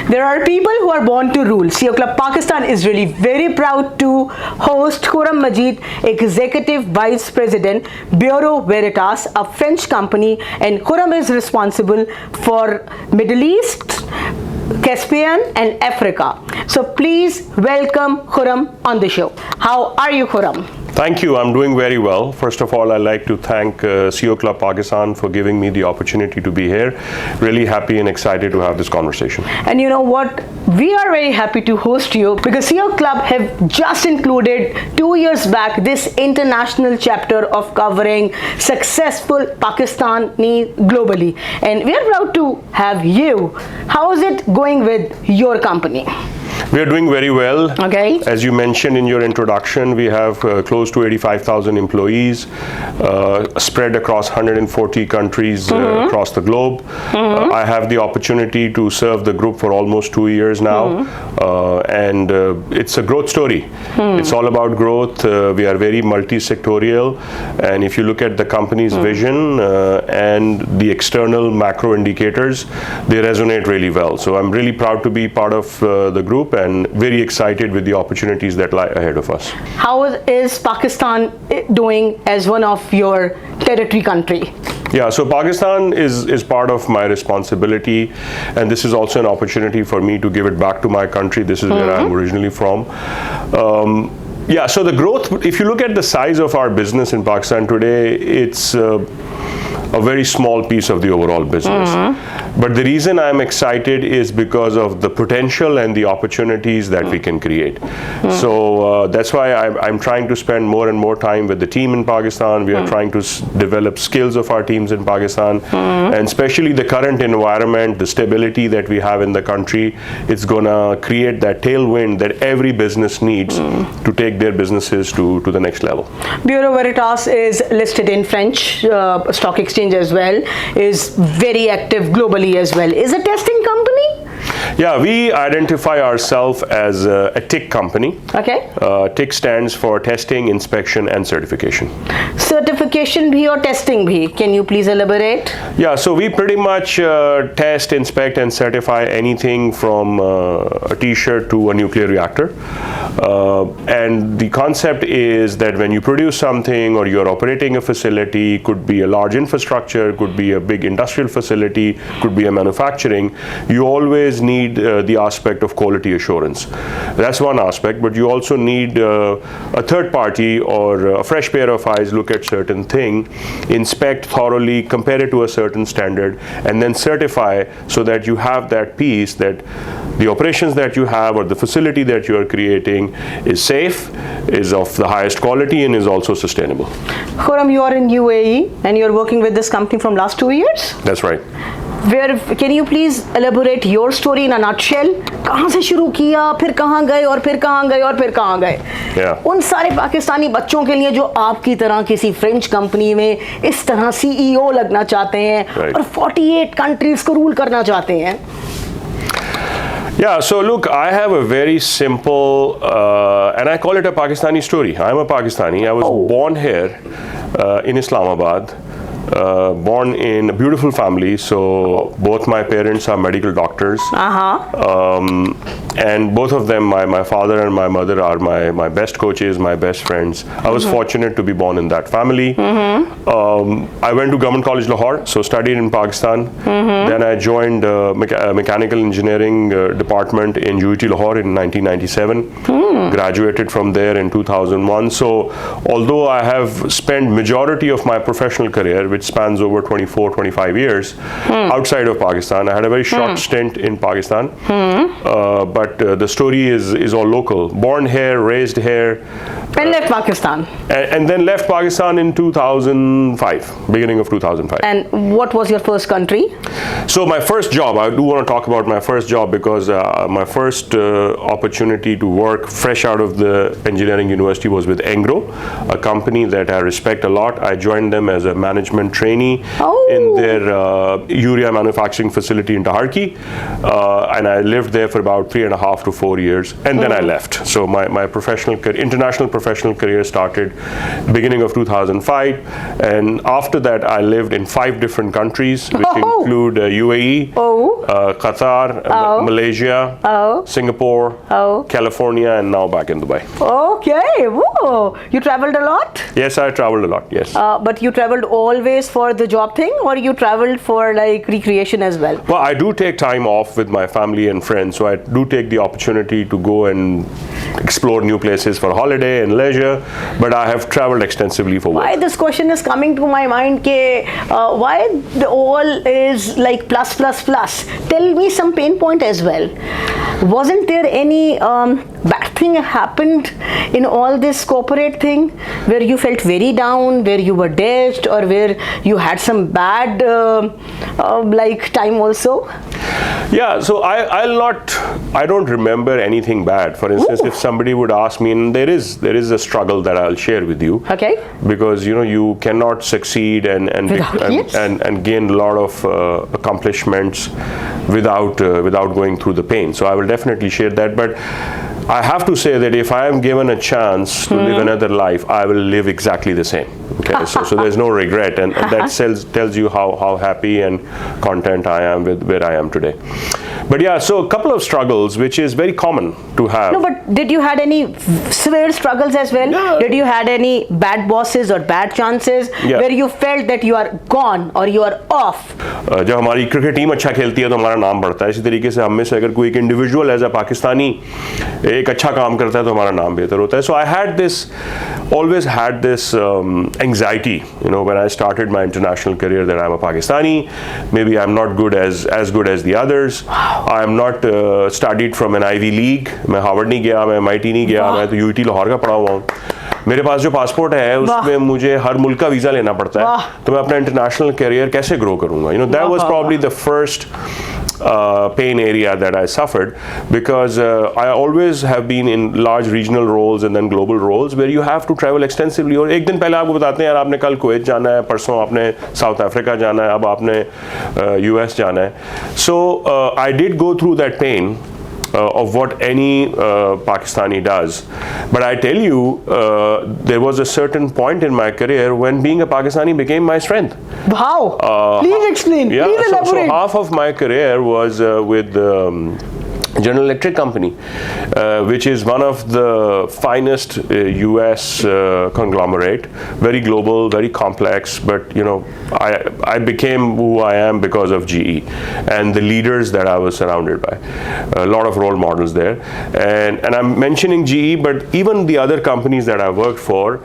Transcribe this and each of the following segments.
There are people who are born to rule. CEO Club Pakistan is really very proud to host Khurram Majeed, Executive Vice President, Bureau Veritas, a French company, and Khurram is responsible for Middle East, Caspian and Africa. So please welcome Khurram on the show. How are you, Khurram? Thank you. I'm doing very well. First of all, I'd like to thank CEO Club Pakistan for giving me the opportunity to be here. Really happy and excited to have this conversation. And you know what? We are very happy to host you because CEO Club have just included 2 years back this international chapter of covering successful Pakistani globally. And we are proud to have you. How is it going with your company? We are doing very well. Okay. As you mentioned in your introduction, we have close to 85,000 employees spread across 140 countries across the globe. I have the opportunity to serve the group for almost 2 years now, and it's a growth story. It's all about growth. We are very multi-sectorial, and if you look at the company's vision and the external macro indicators, they resonate really well. So I'm really proud to be part of the group and very excited with the opportunities that lie ahead of us. How is Pakistan doing as one of your territory country? Yeah, so Pakistan is part of my responsibility, and this is also an opportunity for me to give it back to my country. This is where I'm originally from. Yeah, so the growth, if you look at the size of our business in Pakistan today, it's a very small piece of the overall business. But the reason I'm excited is because of the potential and the opportunities that we can create. So that's why I'm trying to spend more and more time with the team in Pakistan. We are trying to develop skills of our teams in Pakistan, and especially the current environment, the stability that we have in the country, it's gonna create that tailwind that every business needs to take their businesses to the next level. Bureau Veritas is listed in French stock exchange as well, is very active globally as well. Is a testing company? Yeah, we identify ourselves as a TIC company. Okay. TIC stands for Testing, Inspection and Certification. Certification bhi or testing bhi? Can you please elaborate? Yeah, so we pretty much test, inspect and certify anything from a t-shirt to a nuclear reactor. And the concept is that when you produce something or you're operating a facility, could be a large infrastructure, could be a big industrial facility, could be a manufacturing, you always need the aspect of quality assurance. That's one aspect, but you also need a third party or a fresh pair of eyes look at certain thing, inspect thoroughly, compare it to a certain standard, and then certify so that you have that piece that the operations that you have or the facility that you are creating is safe, is of the highest quality, and is also sustainable. Khurram, you are in UAE and you're working with this company from last 2 years? That's right. Can you please elaborate your story in a nutshell? कहाँ से शुरू किया, फिर कहाँ गए और फिर कहाँ गए और फिर कहाँ गए? उन सारे पाकिस्तानी बच्चों के लिए जो आपकी तरह किसी फ्रेंच कंपनी में इस तरह CEO लगना चाहते हैं और 48 कंट्रीज को रूल करना चाहते हैं. Yeah, so look, I have a very simple, and I call it a Pakistani story. I'm a Pakistani. I was born here in Islamabad. Born in a beautiful family, so both my parents are medical doctors, and both of them, my father and my mother, are my best coaches, my best friends. I was fortunate to be born in that family. I went to Government College Lahore, so studied in Pakistan. Then I joined mechanical engineering department in UET Lahore in 1997. Graduated from there in 2001. So although I have spent majority of my professional career, which spans over 24-25 years outside of Pakistan. I had a very short stint in Pakistan, but the story is all local. Born here, raised here. And left Pakistan. And then left Pakistan in 2005, beginning of 2005. And what was your first country? So my first job, I do want to talk about my first job because my first opportunity to work fresh out of the engineering university was with Engro, a company that I respect a lot. I joined them as a management trainee in their urea manufacturing facility in Taharki, and I lived there for about 3 3.5 to 4 years, and then I left. So my international professional career started beginning of 2005, and after that I lived in 5 different countries, which include UAE, Qatar, Malaysia, Singapore, California, and now back in Dubai. Okay, whoa. You traveled a lot? Yes, I traveled a lot, yes. But you traveled always for the job thing, or you traveled for like recreation as well? Well, I do take time off with my family and friends, so I do take the opportunity to go and explore new places for holiday and leisure, but I have traveled extensively for work. Why this question is coming to my mind, why the all is like plus plus plus? Tell me some pain point as well. Wasn't there any bad thing happened in all this corporate thing where you felt very down, where you were dashed, or where you had some bad like time also? Yeah, so I don't remember anything bad. For instance, if somebody would ask me, and there is a struggle that I'll share with you. Okay. Because you cannot succeed and gain a lot of accomplishments without going through the pain. So I will definitely share that. But I have to say that if I am given a chance to live another life, I will live exactly the same. Okay, so there's no regret, and that tells you how happy and content I am with where I am today. But yeah, so a couple of struggles, which is very common to have. No, but did you had any severe struggles as well? Yeah. Did you had any bad bosses or bad chances where you felt that you are gone or you are off? जब हमारी cricket team अच्छा खेलती है तो हमारा नाम बढ़ता है, इसी तरीके से हम में से अगर कोई एक इंडिविजुअल एज अ पाकिस्तानी एक अच्छा काम करता है तो हमारा नाम बेहतर होता है. So I always had this anxiety, when I started my international career, that I'm a Pakistani, maybe I'm not as good as the others. I am not studied from an Ivy League. मैं Harvard नहीं गया, मैं MIT नहीं गया, मैं तो UT Lahore का पढ़ा हुआ हूँ. मेरे पास जो पासपोर्ट है उसमें मुझे हर मुल्क का वीज़ा लेना पड़ता है, तो मैं अपना इंटरनेशनल करियर कैसे ग्रो करूँगा? That was probably the first pain area that I suffered, because I always have been in large regional roles and then global roles where you have to travel extensively. और एक दिन पहले आपको बताते हैं यार आपने कल कुवैत जाना है, परसों आपने साउथ अफ्रीका जाना है, अब आपने US जाना है. So I did go through that pain of what any Pakistani does. But I tell you, there was a certain point in my career when being a Pakistani became my strength. How? Please explain. Yeah, Please elaborate. So half of my career was with General Electric company, which is one of the finest US conglomerate, very global, very complex, but I became who I am because of GE and the leaders that I was surrounded by. A lot of role models there, and I'm mentioning GE, but even the other companies that I worked for,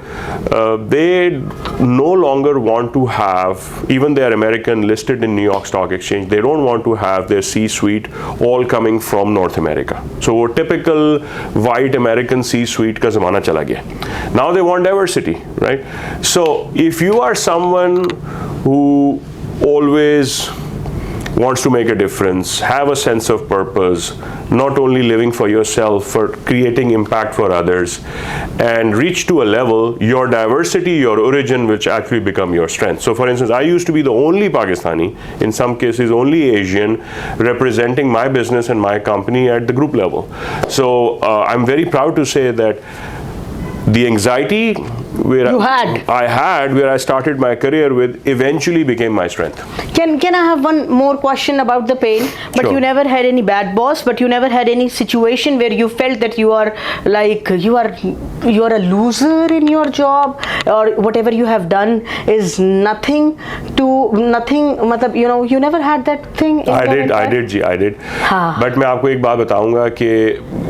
they no longer want to have, even they are American, listed in New York Stock Exchange, they don't want to have their C-suite all coming from North America. So वो typical white American C-suite का ज़माना चला गया. Now they want diversity, right? So if you are someone who always wants to make a difference, have a sense of purpose, not only living for yourself, for creating impact for others, and reach to a level, your diversity, your origin, which actually become your strength. So for instance, I used to be the only Pakistani, in some cases only Asian, representing my business and my company at the group level. So I'm very proud to say that the anxiety I had where I started my career with eventually became my strength. Can I have one more question about the pain? But Sure. You never had any bad boss, but you never had any situation where you felt that you are like you are a loser in your job, or whatever you have done is nothing. मतलब you never had that thing in I your did. हाँ. But मैं आपको एक बात बताऊंगा कि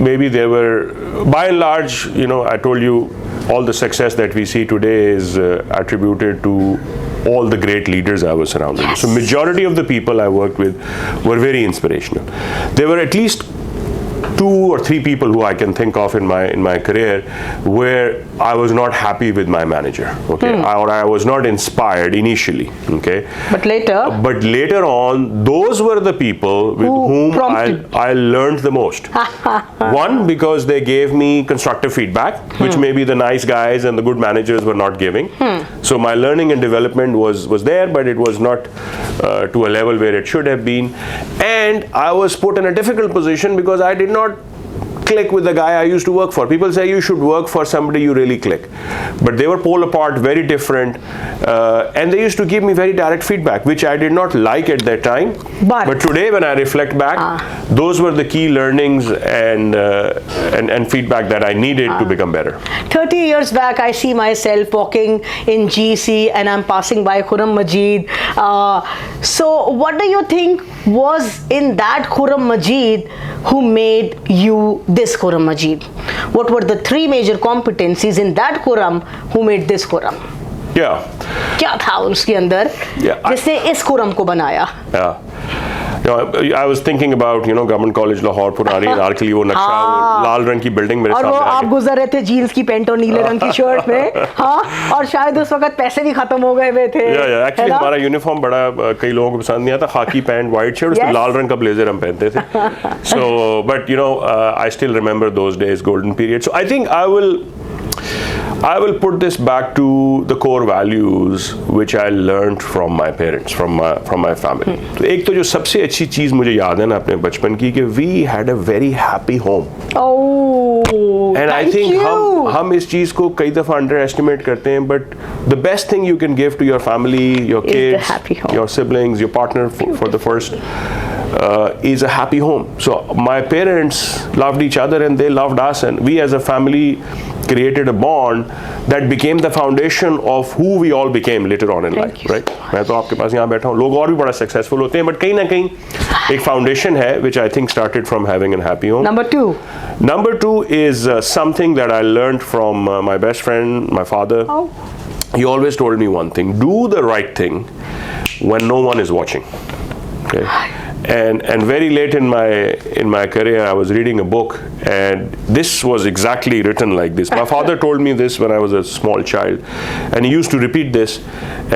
maybe there were, by and large, I told you, all the success that we see today is attributed to all the great leaders I was surrounded with. So majority of the people I worked with were very inspirational. There were at least 2 or 3 people who I can think of in my career where I was not happy with my manager, okay, or I was not inspired initially, okay. But later on, those were the people with whom I learned the most. One, because they gave me constructive feedback, which maybe the nice guys and the good managers were not giving. So my learning and development was there, but it was not to a level where it should have been. And I was put in a difficult position because I did not click with the guy I used to work for. People say you should work for somebody you really click. But they were polar apart, very different. And they used to give me very direct feedback, which I did not like at that time. But today, when I reflect back, those were the key learnings and feedback that I needed to become better. 30 years back, I see myself walking in GC and I'm passing by Khurram Majeed. So what do you think was in that Khurram Majeed who made you this Khurram Majeed? What were the 3 major competencies in that Khurram who made this Khurram? Yeah. क्या था उसके अंदर जिसने इस खुरम को बनाया? Yeah. I was thinking about government college Lahore पुरानी नारकली वो नक्शा वो लाल रंग की बिल्डिंग मेरे सामने और वो आप गुजर रहे थे जीन्स की पैंट और नीले रंग की शर्ट में. हाँ, और शायद उस वक्त पैसे भी खत्म हो गए हुए थे. एक्चुअली हमारा यूनिफॉर्म बड़ा कई लोगों को पसंद नहीं आता. खाकी पैंट व्हाइट शर्ट उसमें लाल रंग का ब्लेजर हम पहनते थे. So but I still remember those days golden period. So I think I will put this back to the core values which I learned from my parents, from my family. तो एक तो जो सबसे अच्छी चीज मुझे याद है ना अपने बचपन की कि we had a very happy home. Oh, and I think हम इस चीज को कई दफा underestimate करते हैं, but the best thing you can give to your family, your kids, your siblings, your partner for the first is a happy home. So my parents loved each other and they loved us, and we as a family created a bond that became the foundation of who we all became later on in life, right? मैं तो आपके पास यहाँ बैठा हूँ, लोग और भी बड़ा successful होते हैं, but कहीं ना कहीं एक foundation है which I think started from having a happy home. Number two is something that I learned from my best friend, my father. He always told me one thing: do the right thing when no one is watching. Okay. And very late in my career, I was reading a book, and this was exactly written like this. My father told me this when I was a small child, and he used to repeat this.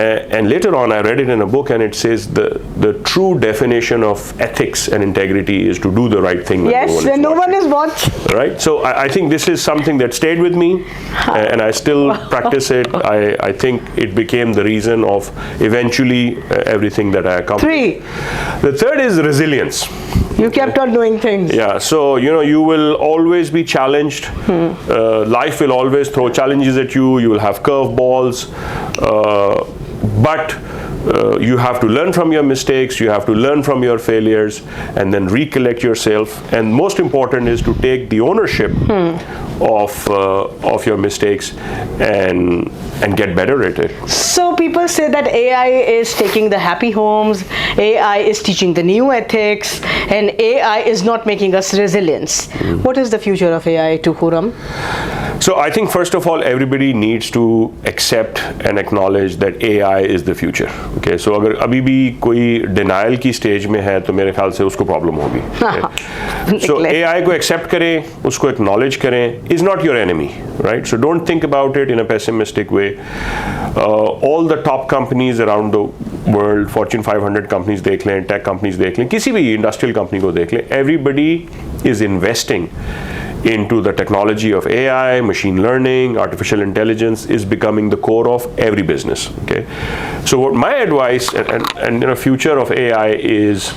And later on, I read it in a book, and it says the true definition of ethics and integrity is to do the right thing when no one is watching. Right. So I think this is something that stayed with me, and I still practice it. I think it became the reason of eventually everything that I accomplished. The third is resilience. You kept on doing things. Yeah, so you will always be challenged. Life will always throw challenges at you. You will have curveballs, but you have to learn from your mistakes. You have to learn from your failures, and then recollect yourself. And most important is to take the ownership of your mistakes and get better at it. So people say that AI is taking the happy homes, AI is teaching the new ethics, and AI is not making us resilience. What is the future of AI to Khurram? So I think first of all, everybody needs to accept and acknowledge that AI is the future. Okay, so अगर अभी भी कोई denial की stage में है तो मेरे ख्याल से उसको problem होगी. Okay? So AI को accept करें, उसको acknowledge करें, is not your enemy, right? So don't think about it in a pessimistic way. All the top companies around the world, Fortune 500 companies देख लें, tech companies देख लें, किसी भी industrial company को देख लें, everybody is investing into the technology of AI, machine learning, artificial intelligence is becoming the core of every business. Okay, so what my advice and future of AI is,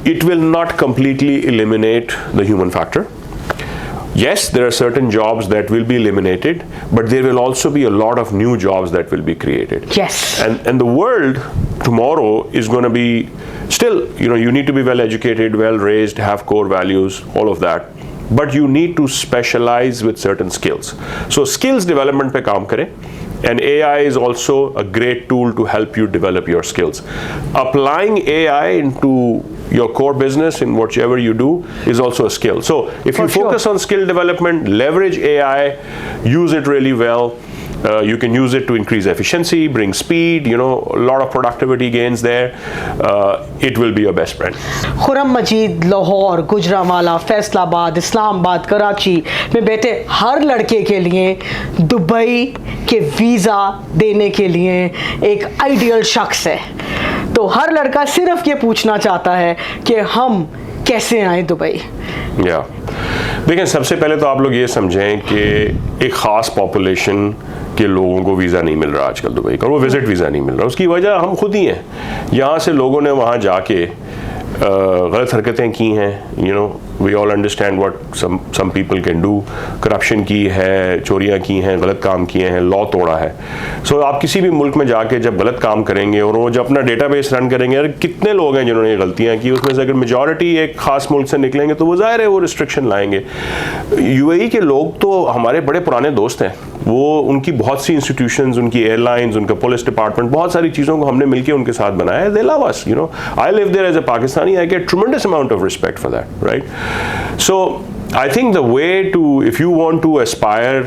it will not completely eliminate the human factor. Yes, there are certain jobs that will be eliminated, but there will also be a lot of new jobs that will be created. Yes. And the world tomorrow is going to be still, you need to be well educated, well raised, have core values, all of that. But you need to specialize with certain skills. So skills development pe kaam kare. And AI is also a great tool to help you develop your skills. Applying AI into your core business in whatever you do is also a skill. So if you focus on skill development, leverage AI, use it really well. You can use it to increase efficiency, bring speed, a lot of productivity gains there. It will be your best friend. Khurram मजीद लाहौर, गुजरांवाला, फैसलाबाद, इस्लामाबाद, कराची में बैठे हर लड़के के लिए Dubai के visa देने के लिए एक आइडियल शख्स है. तो हर लड़का सिर्फ ये पूछना चाहता है कि हम कैसे आए दुबई. देखिए, सबसे पहले तो आप लोग ये समझें कि एक ख़ास पॉपुलेशन के लोगों को वीज़ा नहीं मिल रहा आजकल दुबई का, वो विज़िट वीज़ा नहीं मिल रहा. उसकी वजह हम खुद ही हैं. यहाँ से लोगों ने वहाँ जाके गलत हरकतें की हैं, you know we all understand what some people can do, corruption की है, चोरियां की हैं, गलत काम किए हैं, लॉ तोड़ा है. सो आप किसी भी मुल्क में जाके जब गलत काम करेंगे और वो जब अपना डेटाबेस रन करेंगे, यार कितने लोग हैं जिन्होंने ये गलतियां की, उसमें से अगर मेजॉरिटी एक खास मुल्क से निकलेंगे तो वो जाहिर है वो रिस्ट्रिक्शन लाएंगे. यूएई के लोग तो हमारे बड़े पुराने दोस्त हैं, वो उनकी बहुत सी इंस्टीट्यूशंस, उनकी एयरलाइंस, उनका पुलिस डिपार्टमेंट, बहुत सारी चीज़ों को हमने मिलकर उनके साथ बनाया है. They love us, you know. I live there as a Pakistani, I get tremendous amount of respect for that, right? So I think the way to, if you want to aspire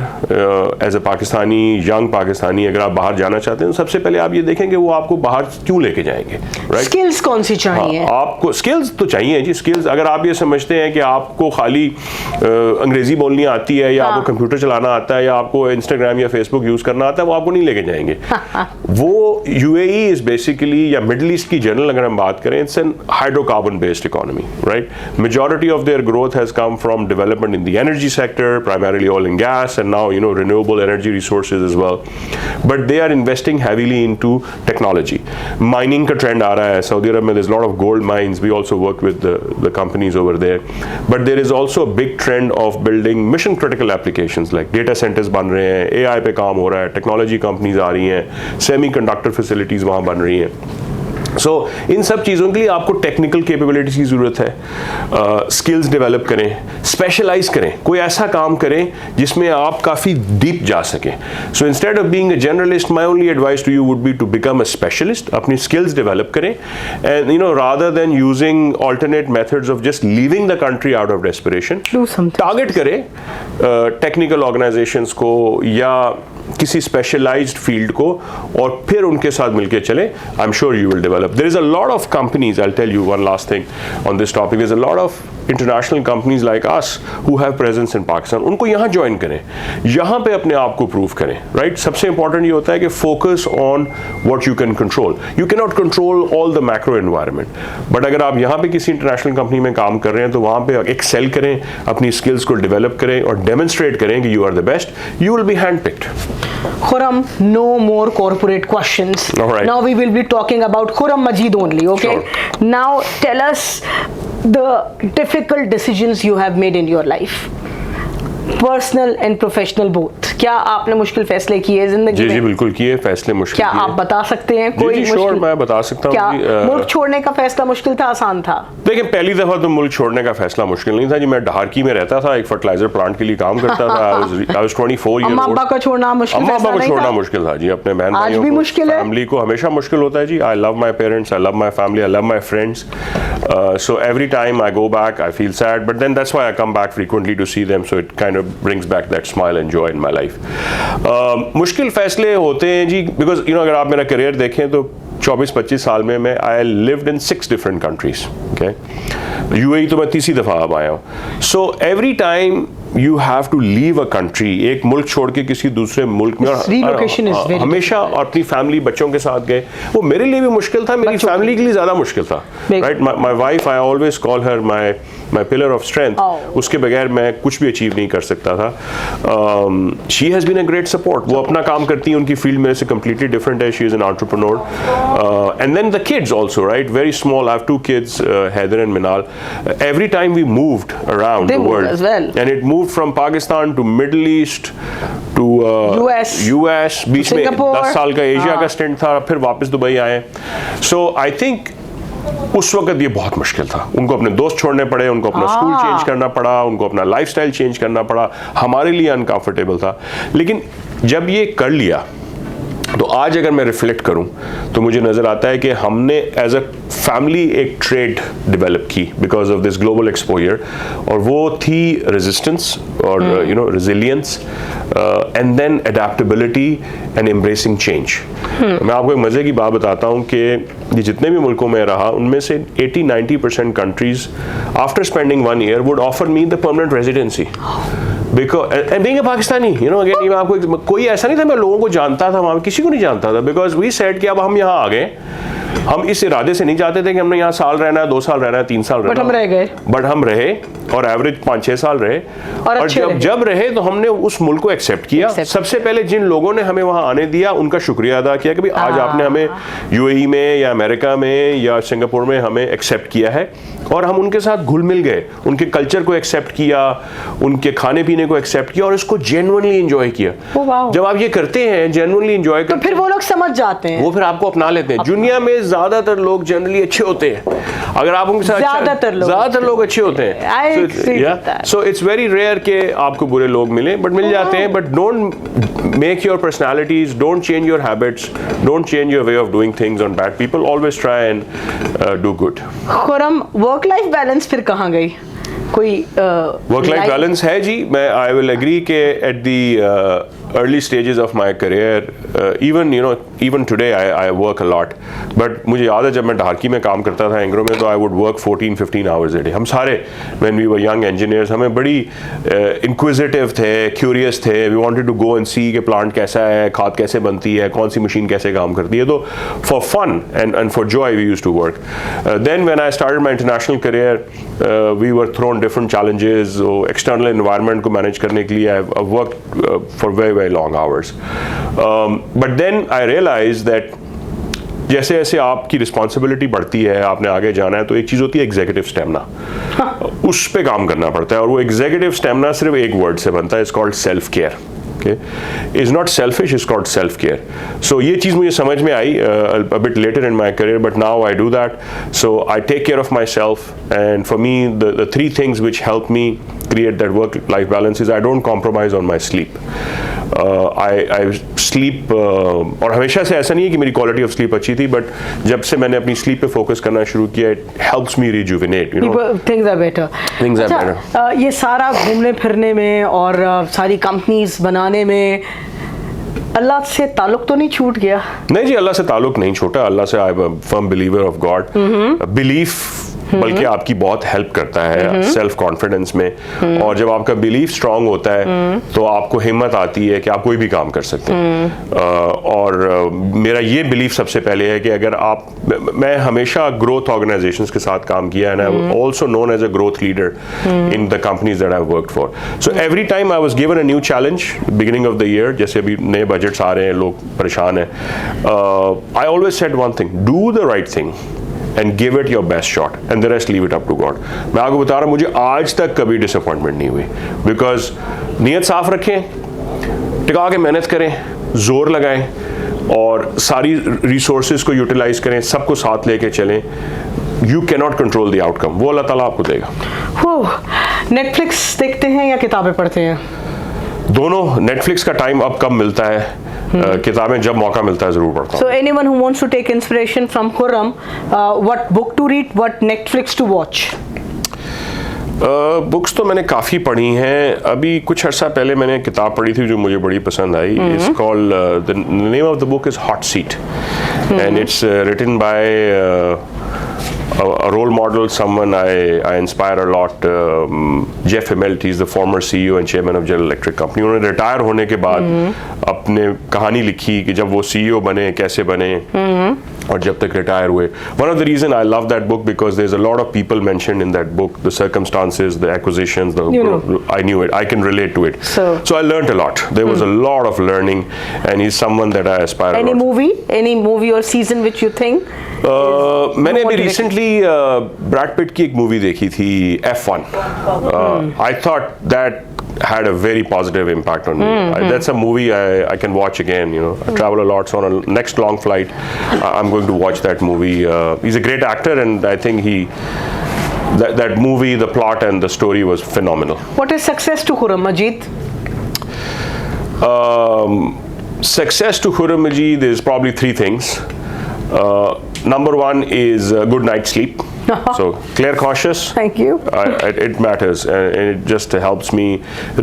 as a Pakistani, young Pakistani, अगर आप बाहर जाना चाहते हैं, सबसे पहले आप ये देखें कि वो आपको बाहर क्यों लेके जाएंगे, राइट? स्किल्स कौन सी चाहिए? हाँ, आपको स्किल्स तो चाहिए जी. स्किल्स अगर आप ये समझते हैं कि आपको खाली अंग्रेजी बोलनी आती है या आपको कंप्यूटर चलाना आता है या आपको इंस्टाग्राम या फेसबुक यूज करना आता है, वो आपको नहीं लेके जाएंगे. वो यूएई इज बेसिकली, या मिडिल ईस्ट की जनरल अगर हम बात करें, it's an hydrocarbon based economy, right? Majority of their growth has come from development in the energy sector, primarily oil and gas, and now, you know, renewable energy resources as well. But they are investing heavily into technology. Mining का trend आ रहा है. Saudi Arabia में there's a lot of gold mines. We also work with the companies over there. But there is also a big trend of building mission critical applications, like data centers बन रहे हैं, AI पे काम हो रहा है, technology companies आ रही हैं, semiconductor facilities वहाँ बन रही हैं. सो इन सब चीज़ों के लिए आपको टेक्निकल कैपेबिलिटीज की ज़रूरत है. स्किल्स डेवलप करें, स्पेशलाइज करें, कोई ऐसा काम करें जिसमें आप काफ़ी डीप जा सकें. So instead of being a generalist, my only advice to you would be to become a specialist. अपनी स्किल्स डेवलप करें, and you know, rather than using alternate methods of just leaving the country out of desperation, target करें technical organisations को या किसी specialised field को, और फिर उनके साथ मिलकर चलें. I am sure you will develop. There is a lot of companies, I will tell you one last thing on this topic. There is a lot of international companies like us who have presence in Pakistan. उनको यहाँ join करें, यहाँ पे अपने आप को prove करें, right? सबसे इंपॉर्टेंट ये होता है कि focus on what you can control. You can not control all the macro environment, but अगर आप यहाँ पे किसी इंटरनेशनल कंपनी में काम कर रहे हैं तो वहाँ पे एक्सेल करें, अपनी स्किल्स को डेवलप करें और डेमोन्स्ट्रेट करें कि you are the best. You will be hand picked. Khurram, no more corporate questions. All right. Now we will be talking about Khurram Majeed only, okay? Sure. Now tell us the difficult decisions you have made in your life. Personal and professional both. क्या आपने मुश्किल फैसले किए जिंदगी में? जी बिल्कुल किए, फैसले मुश्किल क्या किए. आप बता सकते हैं कोई जी, मुश्किल? श्योर, मैं बता सकता हूँ. क्या मुल्क छोड़ने का फैसला मुश्किल था, आसान था? देखिए, पहली दफा तो मुल्क छोड़ने का फैसला मुश्किल नहीं था जी. मैं ढारकी में रहता था, एक फर्टिलाइजर प्लांट के लिए काम करता था. I was 24 year old. अम्मा अब्बा को छोड़ना मुश्किल अम्मा अब्बा फैसला को नहीं छोड़ना था? मुश्किल था जी. अपने बहन आज भाइयों भी को, मुश्किल है? फैमिली को हमेशा मुश्किल होता है जी. I love my parents, I love my family, I love my friends. So every time I go back, I feel sad, but then that's why I come back frequently to see them. So it kind of brings back that smile and joy in my life. मुश्किल फैसले होते हैं जी, because you know, अगर आप मेरा career देखें तो 24-25 साल में मैं I lived in 6 different countries. Okay, UAE तो मैं तीसरी दफ़ा अब आया हूँ. So every time you have to leave a country, एक मुल्क छोड़ के किसी दूसरे मुल्क में, हमेशा अपनी फैमिली बच्चों के साथ गए. वो मेरे लिए भी मुश्किल था, मेरी फैमिली के लिए ज़्यादा मुश्किल था, right? My wife, I always call her my pillar of strength. उसके बगैर मैं कुछ भी अचीव नहीं कर सकता था. She has been a great support. वो अपना काम करती हैं, उनकी फील्ड मेरे से कम्प्लीटली डिफरेंट है. She is an entrepreneur. And then the kids also, right? Very small. I have 2 kids, Haider and Minal. Every time we moved around the world, and it moved from Pakistan to Middle East to US, बीच में 10 साल का Asia का stent था, फिर वापस Dubai आए. सो I think उस वक्त ये बहुत मुश्किल था. उनको अपने दोस्त छोड़ने पड़े, उनको अपना स्कूल चेंज करना पड़ा, उनको अपना लाइफस्टाइल चेंज करना पड़ा. हमारे लिए अनकंफर्टेबल था, लेकिन जब ये कर लिया तो आज अगर मैं रिफ्लेक्ट करूं तो मुझे नज़र आता है कि हमने एज अ फैमिली एक ट्रेड डेवलप की because of this global exposure, और वो थी रेजिस्टेंस और you know resilience and then adaptability and embracing change. मैं आपको एक मज़े की बात बताता हूँ कि ये जितने भी मुल्कों में रहा, उनमें से 80-90% countries after spending 1 year would offer me the permanent residency. Because and being a Pakistani, you know, again आपको कोई ऐसा नहीं था मैं लोगों को जानता था, वहाँ किसी को नहीं जानता था, बिकॉज वी सेड कि अब हम यहाँ आ गए हम इस इरादे से नहीं चाहते थे कि हमने यहाँ साल रहना है, 2 साल रहना है, 3 साल रहना है, हम रह गए, बट हम रहे और एवरेज 5-6 साल रहे और जब रहे तो हमने उस मुल्क को एक्सेप्ट किया। सबसे पहले जिन लोगों ने हमें वहाँ आने दिया उनका शुक्रिया अदा किया कि भाई आज आपने हमें यूएई में या अमेरिका में या सिंगापुर में हमें एक्सेप्ट किया है, और हम उनके साथ घुल मिल गए, उनके कल्चर को एक्सेप्ट किया, उनके खाने पीने को एक्सेप्ट किया और इसको जेन्युइनली एंजॉय किया। जब आप ये करते हैं, जेन्युइनली एंजॉय करते हैं, तो फिर वो लोग समझ जाते हैं, वो फिर आपको अपना लेते हैं। दुनिया में ज्यादातर लोग जनरली अच्छे होते हैं, अगर आप उनके साथ ज्यादातर लोग अच्छे होते हैं। सो इट्स वेरी रेयर कि आपको बुरे लोग मिले, बट मिल जाते हैं। But don't make your personalities, don't change your habits, don't change your way of doing things on bad people, always try and do good. Khurram, work life balance फिर कहाँ गई? कोई वर्क लाइफ बैलेंस है जी। मैं I will agree के at the early stages of my career, even today I work a lot, but मुझे याद है जब मैं ढाकी में काम करता था एंग्रो में, तो I would work 14-15 hours a day। हम सारे when we were young engineers हमें बड़ी inquisitive थे, curious थे, we wanted to go and see कि plant कैसा है, खाद कैसे बनती है, कौन सी मशीन कैसे काम करती है। तो for fun and for joy we used to work। Then when I started my international career, we were thrown different challenges, external environment को manage करने के लिए I've worked for very long hours, but then I realized that जैसे जैसे आपकी responsibility बढ़ती है, आपने आगे जाना है, तो एक चीज़ होती है एग्जीक्यूटिव स्टेमिना, उस पे काम करना पड़ता है। और वो एग्जीक्यूटिव स्टेमिना सिर्फ एक वर्ड से बनता है, it's called self care. Okay, is not selfish, is called self care. So ये चीज़ मुझे समझ में आई a bit later in my career, but now I do that. So I take care of myself, and for me the 3 things which help me create that work life balance is I don't compromise on my sleep. I sleep और हमेशा से ऐसा नहीं है कि मेरी quality of sleep अच्छी थी, बट जब से मैंने अपनी स्लीप पे फोकस करना शुरू किया, it helps me rejuvenate, you know. Things are better. Things are better. ये सारा घूमने फिरने में और सारी कंपनीज बनाने में अल्लाह से ताल्लुक तो नहीं छूट गया? नहीं जी, अल्लाह से ताल्लुक नहीं छूटा। अल्लाह से I am a firm believer of God. Belief बल्कि आपकी बहुत हेल्प करता है सेल्फ कॉन्फिडेंस में, और जब आपका बिलीफ स्ट्रांग होता है तो आपको हिम्मत आती है कि आप कोई भी काम कर सकते हैं। और मेरा ये बिलीफ सबसे पहले है कि अगर आप, मैं हमेशा ग्रोथ ऑर्गेनाइजेशंस के साथ काम किया है, and I am also known as a growth leader in the companies that I have worked for. So every time I was given a new challenge beginning of the year, जैसे अभी नए budgets आ रहे हैं, लोग परेशान हैं, I always said one thing, do the right thing and give it your best shot and the rest leave it up to God। मैं आपको बता रहा हूँ, मुझे आज तक कभी डिसअपॉइंटमेंट नहीं हुई, बिकॉज नीयत साफ रखें, टिका के मेहनत करें, जोर लगाएं और सारी रिसोर्सेज को यूटिलाइज करें, सबको साथ लेके चलें। You can not control the outcome, वो अल्लाह ताला आपको देगा। नेटफ्लिक्स देखते हैं या किताबें पढ़ते हैं? दोनों। नेटफ्लिक्स का टाइम अब कम मिलता है, किताबें जब मौका मिलता है जरूर पढ़ता हूँ। So anyone who wants to take inspiration from Khurram, what book to read, what Netflix to watch? Books तो मैंने काफ़ी पढ़ी हैं। अभी कुछ अर्सा पहले मैंने एक किताब पढ़ी थी जो मुझे बड़ी पसंद आई। It's called, the name of the book is hot seat, and it's written by a role model, someone I inspire a lot, Jeff Immelt. He's the former CEO and chairman of General Electric Company. उन्होंने retire होने के बाद अपने कहानी लिखी कि जब वो CEO बने, कैसे बने, और जब तक रिटायर हुए। One of the reason I love that book because there's a lot of people mentioned in that book, the circumstances, the acquisitions, I knew it, I can relate to it. So I learned a lot. There was a lot of learning, and he's someone that I aspire a lot. Any movie or season which you think? मैंने अभी recently Brad Pitt की एक movie देखी थी, F1. I thought that had a very positive impact on me. That's a movie I can watch again. You know, I travel a lot, so on a next long flight, I'm going to watch that movie. He's a great actor, and I think that movie, the plot and the story was phenomenal. What is success to Khurram Majeed? Success to Khurram Majeed is probably 3 things. Number 1 is a good night's sleep. So clear, cautious. Thank you. It matters, and it just helps me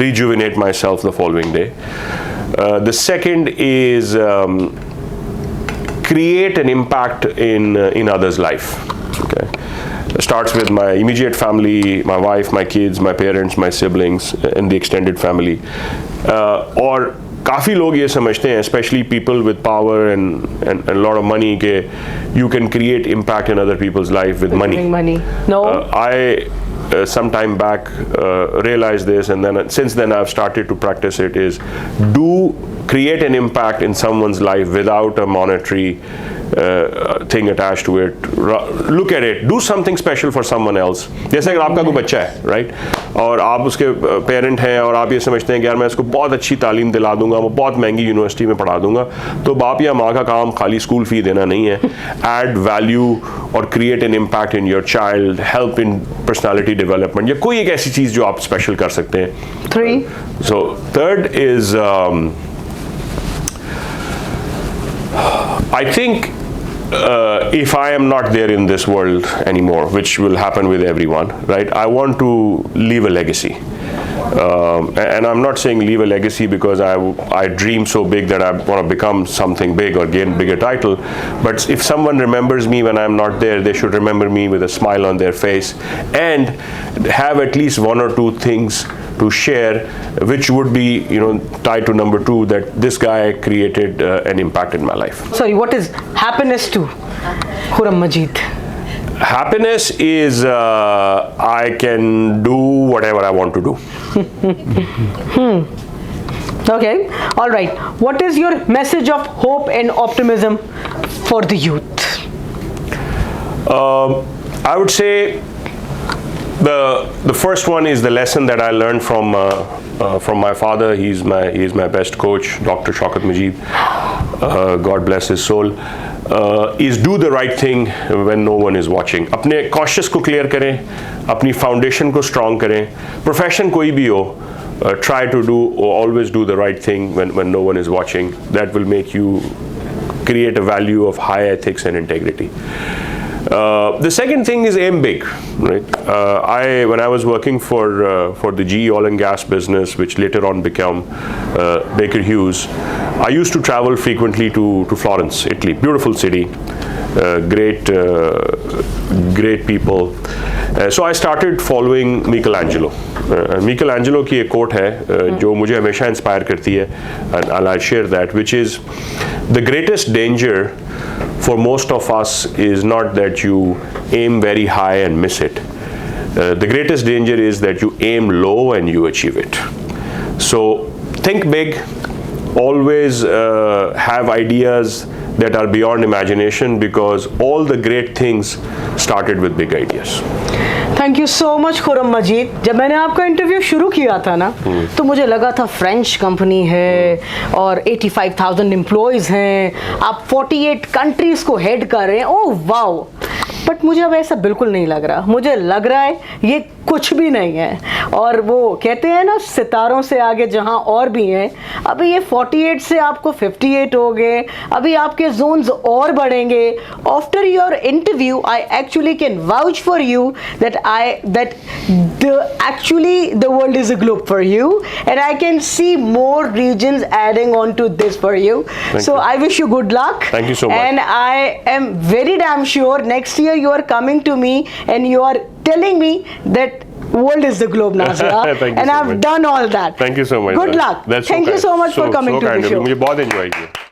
rejuvenate myself the following day. The second is create an impact in others' life. Okay, it starts with my immediate family, my wife, my kids, my parents, my siblings, and the extended family. Or काफ़ी लोग ये समझते हैं, specially people with power and lot of money, के you can create impact in other people's life with money. No. Some time back realized this, and then since then I've started to practice it, is create an impact in someone's life without a monetary thing attached to it. Look at it, do something special for someone else. जैसे अगर आपका कोई बच्चा है, right, और आप उसके parent हैं और आप ये समझते हैं कि यार मैं इसको बहुत अच्छी तालीम दिला दूंगा, वो बहुत महंगी यूनिवर्सिटी में पढ़ा दूंगा, तो बाप या माँ का काम खाली स्कूल फी देना नहीं है. एड वैल्यू और create an impact in your child, help in personality development, या कोई एक ऐसी चीज़ जो आप स्पेशल कर सकते हैं. 3. So third is I think if I am not there in this world anymore, which will happen with everyone, right, I want to leave a legacy. And I'm not saying leave a legacy because I dream so big that I want to become something big or gain bigger title. But if someone remembers me when I'm not there, they should remember me with a smile on their face and have at least one or two things to share, which would be, tied to number 2, that this guy created an impact in my life. Sorry, what is happiness to Khurram Majeed? Happiness is I can do whatever I want to do. Okay, all right. What is your message of hope and optimism for the youth? I would say the first one is the lesson that I learned from my father. He's my best coach, Dr. Khurram Majeed. God bless his soul. Is do the right thing when no one is watching. अपने cautious को clear करें, अपनी foundation को strong करें. Profession कोई भी हो, try to always do the right thing when no one is watching. That will make you create a value of high ethics and integrity. The second thing is aim big, right? When I was working for the GE oil and gas business, which later on became Baker Hughes, I used to travel frequently to Florence, Italy. Beautiful city, great people. So I started following Michelangelo. Michelangelo की एक quote है जो मुझे हमेशा inspire करती है, and I'll share that, which is the greatest danger for most of us is not that you aim very high and miss it. The greatest danger is that you aim low and you achieve it. So think big, always have ideas that are beyond imagination, because all the great things started with big ideas. Thank you so much Khurram Majeed. जब मैंने आपका interview शुरू किया था ना, तो मुझे लगा था फ्रेंच कंपनी है और 85,000 एम्प्लॉयज़ हैं, आप 48 कंट्रीज़ को हेड कर रहे हैं. Oh wow. बट मुझे अब ऐसा बिल्कुल नहीं लग रहा. मुझे लग रहा है ये कुछ भी नहीं है. और वो कहते हैं ना, सितारों से आगे जहां और भी हैं. अभी ये 48 से आपको 58 हो गए. अभी आपके जोन्स और बढ़ेंगे. After your interview I actually can vouch for you that the world is a globe for you, and I can see more regions adding on to this for you. So I wish you good luck. Thank you so much. And I am very damn sure next year you are coming to me and you are telling me that world is the globe, Nazira. Thank you and so I've much. done all that. Thank you so much. Good luck. That's Thank you so much for coming to the show. मुझे बहुत enjoy किया.